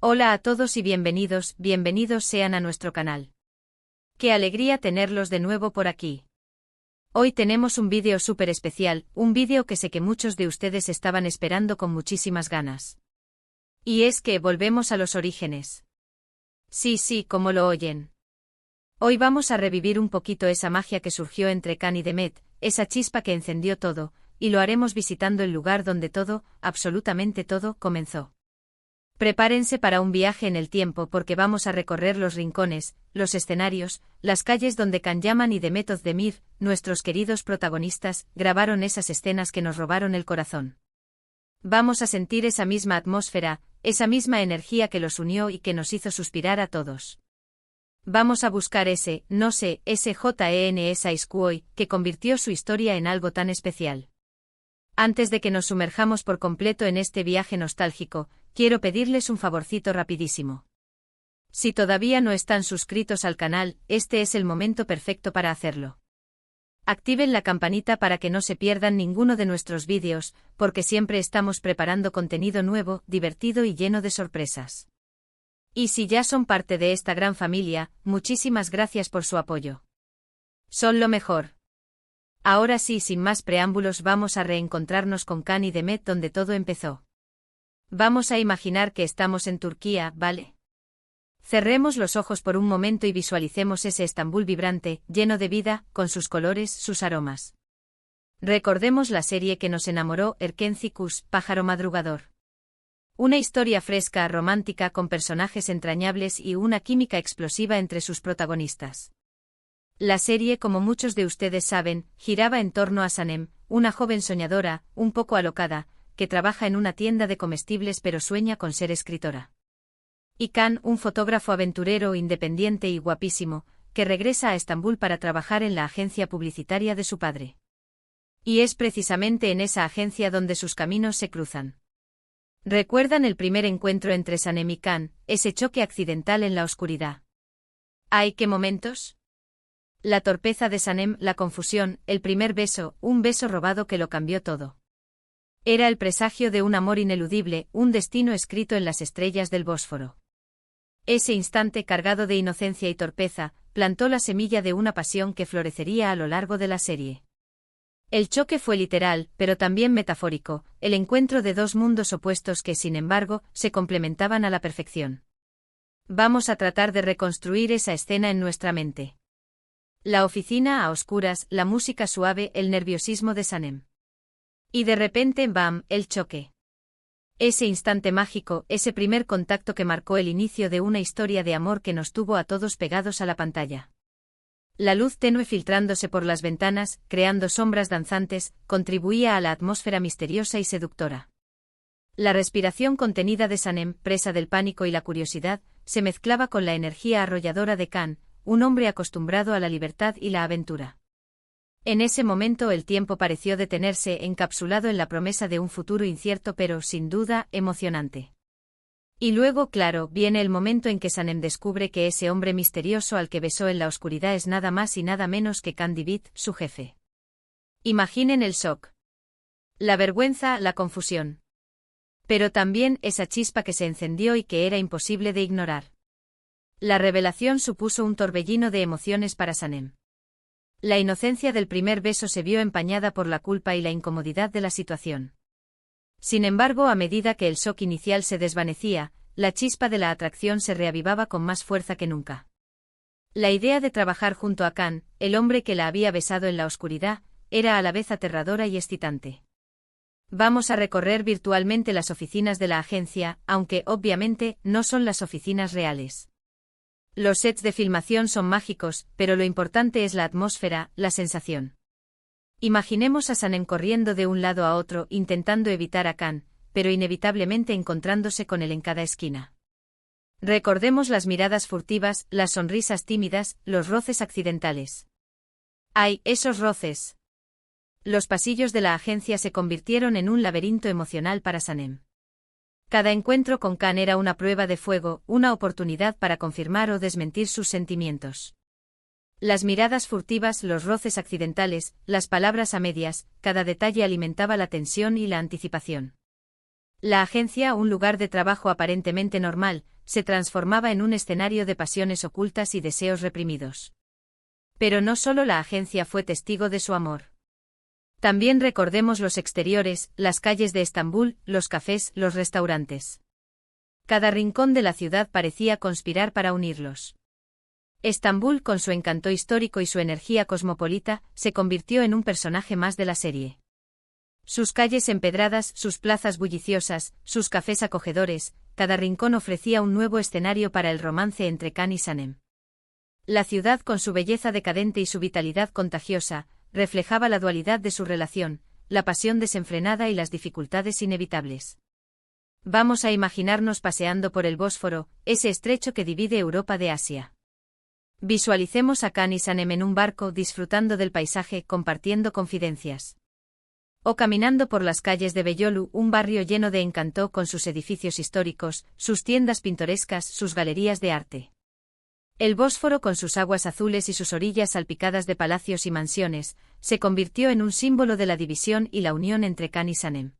Hola a todos y bienvenidos sean a nuestro canal. Qué alegría tenerlos de nuevo por aquí. Hoy tenemos un vídeo súper especial, un vídeo que sé que muchos de ustedes estaban esperando con muchísimas ganas. Y es que volvemos a los orígenes. Sí, como lo oyen. Hoy vamos a revivir un poquito esa magia que surgió entre Kan y Demet, esa chispa que encendió todo, y lo haremos visitando el lugar donde todo, absolutamente todo, comenzó. Prepárense para un viaje en el tiempo porque vamos a recorrer los rincones, los escenarios, las calles donde Kan Yaman y Demet Özdemir, nuestros queridos protagonistas, grabaron esas escenas que nos robaron el corazón. Vamos a sentir esa misma atmósfera, esa misma energía que los unió y que nos hizo suspirar a todos. Vamos a buscar ese Jen que convirtió su historia en algo tan especial. Antes de que nos sumerjamos por completo en este viaje nostálgico, quiero pedirles un favorcito rapidísimo. Si todavía no están suscritos al canal, este es el momento perfecto para hacerlo. Activen la campanita para que no se pierdan ninguno de nuestros vídeos, porque siempre estamos preparando contenido nuevo, divertido y lleno de sorpresas. Y si ya son parte de esta gran familia, muchísimas gracias por su apoyo. Son lo mejor. Ahora sí, sin más preámbulos, vamos a reencontrarnos con Kan y Demet donde todo empezó. Vamos a imaginar que estamos en Turquía, ¿vale? Cerremos los ojos por un momento y visualicemos ese Estambul vibrante, lleno de vida, con sus colores, sus aromas. Recordemos la serie que nos enamoró, Erkenci Kuş, Pájaro Madrugador. Una historia fresca, romántica, con personajes entrañables y una química explosiva entre sus protagonistas. La serie, como muchos de ustedes saben, giraba en torno a Sanem, una joven soñadora, un poco alocada, que trabaja en una tienda de comestibles pero sueña con ser escritora. Y Kan, un fotógrafo aventurero, independiente y guapísimo, que regresa a Estambul para trabajar en la agencia publicitaria de su padre. Y es precisamente en esa agencia donde sus caminos se cruzan. ¿Recuerdan el primer encuentro entre Sanem y Kan, ese choque accidental en la oscuridad? ¡Ay, qué momentos! La torpeza de Sanem, la confusión, el primer beso, un beso robado que lo cambió todo. Era el presagio de un amor ineludible, un destino escrito en las estrellas del Bósforo. Ese instante cargado de inocencia y torpeza, plantó la semilla de una pasión que florecería a lo largo de la serie. El choque fue literal, pero también metafórico, el encuentro de dos mundos opuestos que, sin embargo, se complementaban a la perfección. Vamos a tratar de reconstruir esa escena en nuestra mente. La oficina a oscuras, la música suave, el nerviosismo de Sanem. Y de repente, ¡bam!, el choque. Ese instante mágico, ese primer contacto que marcó el inicio de una historia de amor que nos tuvo a todos pegados a la pantalla. La luz tenue filtrándose por las ventanas, creando sombras danzantes, contribuía a la atmósfera misteriosa y seductora. La respiración contenida de Sanem, presa del pánico y la curiosidad, se mezclaba con la energía arrolladora de Kan, un hombre acostumbrado a la libertad y la aventura. En ese momento el tiempo pareció detenerse, encapsulado en la promesa de un futuro incierto pero, sin duda, emocionante. Y luego, claro, viene el momento en que Sanem descubre que ese hombre misterioso al que besó en la oscuridad es nada más y nada menos que Kan Divit, su jefe. Imaginen el shock. La vergüenza, la confusión. Pero también esa chispa que se encendió y que era imposible de ignorar. La revelación supuso un torbellino de emociones para Sanem. La inocencia del primer beso se vio empañada por la culpa y la incomodidad de la situación. Sin embargo, a medida que el shock inicial se desvanecía, la chispa de la atracción se reavivaba con más fuerza que nunca. La idea de trabajar junto a Kan, el hombre que la había besado en la oscuridad, era a la vez aterradora y excitante. Vamos a recorrer virtualmente las oficinas de la agencia, aunque, obviamente, no son las oficinas reales. Los sets de filmación son mágicos, pero lo importante es la atmósfera, la sensación. Imaginemos a Sanem corriendo de un lado a otro intentando evitar a Kan, pero inevitablemente encontrándose con él en cada esquina. Recordemos las miradas furtivas, las sonrisas tímidas, los roces accidentales. ¡Ay, esos roces! Los pasillos de la agencia se convirtieron en un laberinto emocional para Sanem. Cada encuentro con Kan era una prueba de fuego, una oportunidad para confirmar o desmentir sus sentimientos. Las miradas furtivas, los roces accidentales, las palabras a medias, cada detalle alimentaba la tensión y la anticipación. La agencia, un lugar de trabajo aparentemente normal, se transformaba en un escenario de pasiones ocultas y deseos reprimidos. Pero no solo la agencia fue testigo de su amor. También recordemos los exteriores, las calles de Estambul, los cafés, los restaurantes. Cada rincón de la ciudad parecía conspirar para unirlos. Estambul, con su encanto histórico y su energía cosmopolita, se convirtió en un personaje más de la serie. Sus calles empedradas, sus plazas bulliciosas, sus cafés acogedores, cada rincón ofrecía un nuevo escenario para el romance entre Can y Sanem. La ciudad, con su belleza decadente y su vitalidad contagiosa, reflejaba la dualidad de su relación, la pasión desenfrenada y las dificultades inevitables. Vamos a imaginarnos paseando por el Bósforo, ese estrecho que divide Europa de Asia. Visualicemos a Can y Sanem en un barco disfrutando del paisaje, compartiendo confidencias. O caminando por las calles de Beyolu, un barrio lleno de encanto con sus edificios históricos, sus tiendas pintorescas, sus galerías de arte. El Bósforo, con sus aguas azules y sus orillas salpicadas de palacios y mansiones, se convirtió en un símbolo de la división y la unión entre Can y Sanem.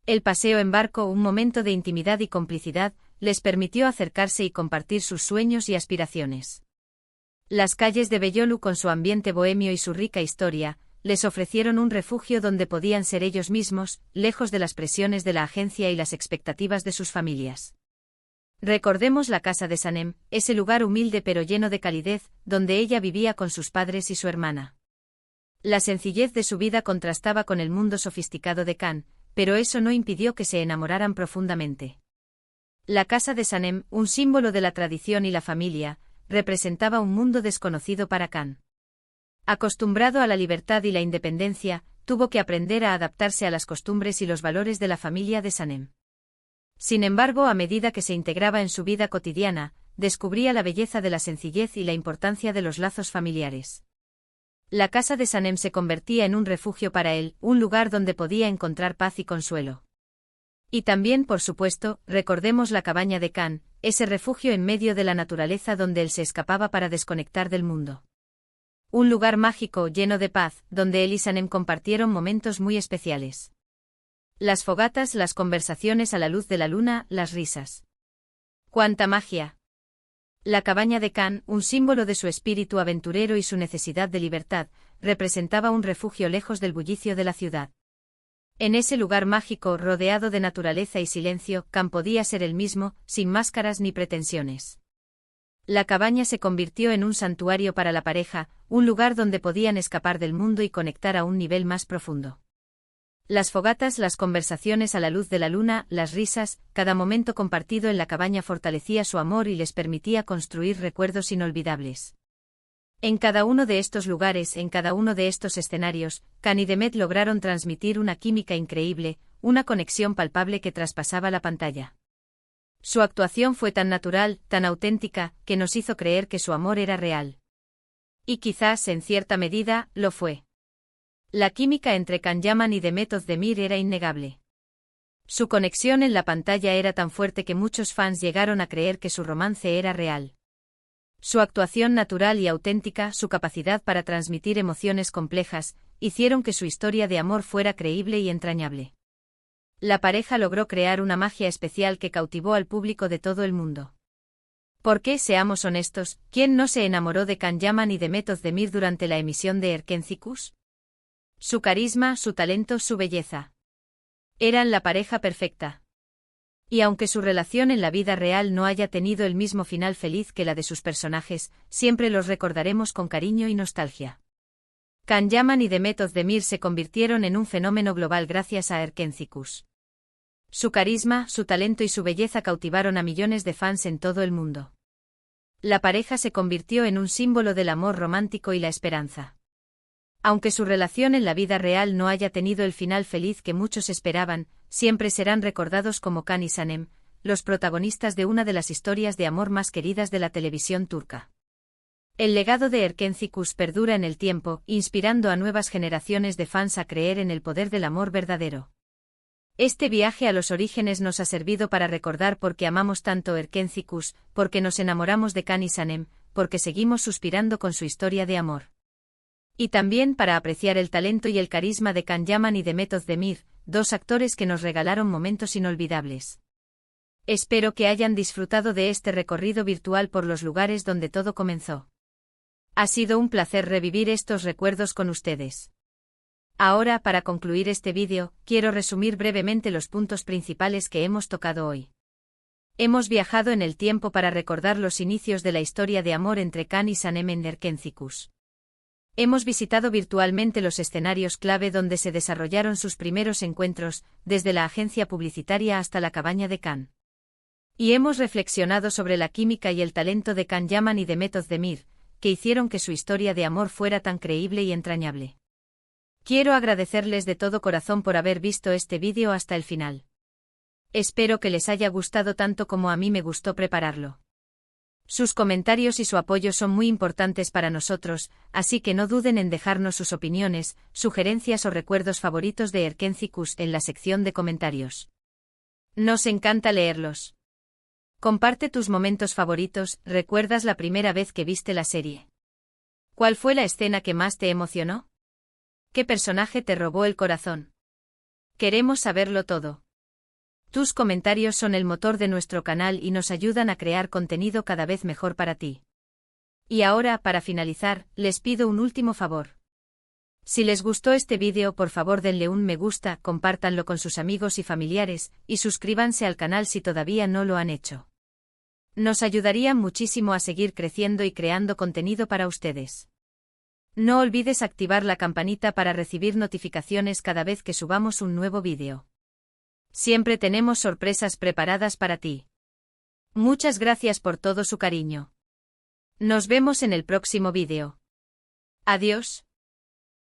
El paseo en barco, un momento de intimidad y complicidad, les permitió acercarse y compartir sus sueños y aspiraciones. Las calles de Beyolu, con su ambiente bohemio y su rica historia, les ofrecieron un refugio donde podían ser ellos mismos, lejos de las presiones de la agencia y las expectativas de sus familias. Recordemos la casa de Sanem, ese lugar humilde pero lleno de calidez, donde ella vivía con sus padres y su hermana. La sencillez de su vida contrastaba con el mundo sofisticado de Can, pero eso no impidió que se enamoraran profundamente. La casa de Sanem, un símbolo de la tradición y la familia, representaba un mundo desconocido para Can. Acostumbrado a la libertad y la independencia, tuvo que aprender a adaptarse a las costumbres y los valores de la familia de Sanem. Sin embargo, a medida que se integraba en su vida cotidiana, descubría la belleza de la sencillez y la importancia de los lazos familiares. La casa de Sanem se convertía en un refugio para él, un lugar donde podía encontrar paz y consuelo. Y también, por supuesto, recordemos la cabaña de Can, ese refugio en medio de la naturaleza donde él se escapaba para desconectar del mundo. Un lugar mágico, lleno de paz, donde él y Sanem compartieron momentos muy especiales. Las fogatas, las conversaciones a la luz de la luna, las risas. ¡Cuánta magia! La cabaña de Can, un símbolo de su espíritu aventurero y su necesidad de libertad, representaba un refugio lejos del bullicio de la ciudad. En ese lugar mágico, rodeado de naturaleza y silencio, Can podía ser el mismo, sin máscaras ni pretensiones. La cabaña se convirtió en un santuario para la pareja, un lugar donde podían escapar del mundo y conectar a un nivel más profundo. Las fogatas, las conversaciones a la luz de la luna, las risas, cada momento compartido en la cabaña fortalecía su amor y les permitía construir recuerdos inolvidables. En cada uno de estos lugares, en cada uno de estos escenarios, Can y Demet lograron transmitir una química increíble, una conexión palpable que traspasaba la pantalla. Su actuación fue tan natural, tan auténtica, que nos hizo creer que su amor era real. Y quizás, en cierta medida, lo fue. La química entre Can Yaman y Demet Özdemir era innegable. Su conexión en la pantalla era tan fuerte que muchos fans llegaron a creer que su romance era real. Su actuación natural y auténtica, su capacidad para transmitir emociones complejas, hicieron que su historia de amor fuera creíble y entrañable. La pareja logró crear una magia especial que cautivó al público de todo el mundo. Porque, seamos honestos, ¿quién no se enamoró de Can Yaman y Demet Özdemir durante la emisión de Erkencikus? Su carisma, su talento, su belleza. Eran la pareja perfecta. Y aunque su relación en la vida real no haya tenido el mismo final feliz que la de sus personajes, siempre los recordaremos con cariño y nostalgia. Can Yaman y Demet Özdemir se convirtieron en un fenómeno global gracias a Erkencikus. Su carisma, su talento y su belleza cautivaron a millones de fans en todo el mundo. La pareja se convirtió en un símbolo del amor romántico y la esperanza. Aunque su relación en la vida real no haya tenido el final feliz que muchos esperaban, siempre serán recordados como Can y Sanem, los protagonistas de una de las historias de amor más queridas de la televisión turca. El legado de Erkencikus perdura en el tiempo, inspirando a nuevas generaciones de fans a creer en el poder del amor verdadero. Este viaje a los orígenes nos ha servido para recordar por qué amamos tanto Erkencikus, porque nos enamoramos de Can y Sanem, porque seguimos suspirando con su historia de amor. Y también para apreciar el talento y el carisma de Can Yaman y Demet Özdemir, dos actores que nos regalaron momentos inolvidables. Espero que hayan disfrutado de este recorrido virtual por los lugares donde todo comenzó. Ha sido un placer revivir estos recuerdos con ustedes. Ahora, para concluir este vídeo, quiero resumir brevemente los puntos principales que hemos tocado hoy. Hemos viajado en el tiempo para recordar los inicios de la historia de amor entre Can y Sanem Erkencikus. Hemos visitado virtualmente los escenarios clave donde se desarrollaron sus primeros encuentros, desde la agencia publicitaria hasta la cabaña de Can. Y hemos reflexionado sobre la química y el talento de Can Yaman y de Method Demir, que hicieron que su historia de amor fuera tan creíble y entrañable. Quiero agradecerles de todo corazón por haber visto este vídeo hasta el final. Espero que les haya gustado tanto como a mí me gustó prepararlo. Sus comentarios y su apoyo son muy importantes para nosotros, así que no duden en dejarnos sus opiniones, sugerencias o recuerdos favoritos de Erkencikus en la sección de comentarios. Nos encanta leerlos. Comparte tus momentos favoritos. ¿Recuerdas la primera vez que viste la serie? ¿Cuál fue la escena que más te emocionó? ¿Qué personaje te robó el corazón? Queremos saberlo todo. Tus comentarios son el motor de nuestro canal y nos ayudan a crear contenido cada vez mejor para ti. Y ahora, para finalizar, les pido un último favor. Si les gustó este vídeo, por favor denle un me gusta, compártanlo con sus amigos y familiares, y suscríbanse al canal si todavía no lo han hecho. Nos ayudarían muchísimo a seguir creciendo y creando contenido para ustedes. No olvides activar la campanita para recibir notificaciones cada vez que subamos un nuevo vídeo. Siempre tenemos sorpresas preparadas para ti. Muchas gracias por todo su cariño. Nos vemos en el próximo vídeo. Adiós.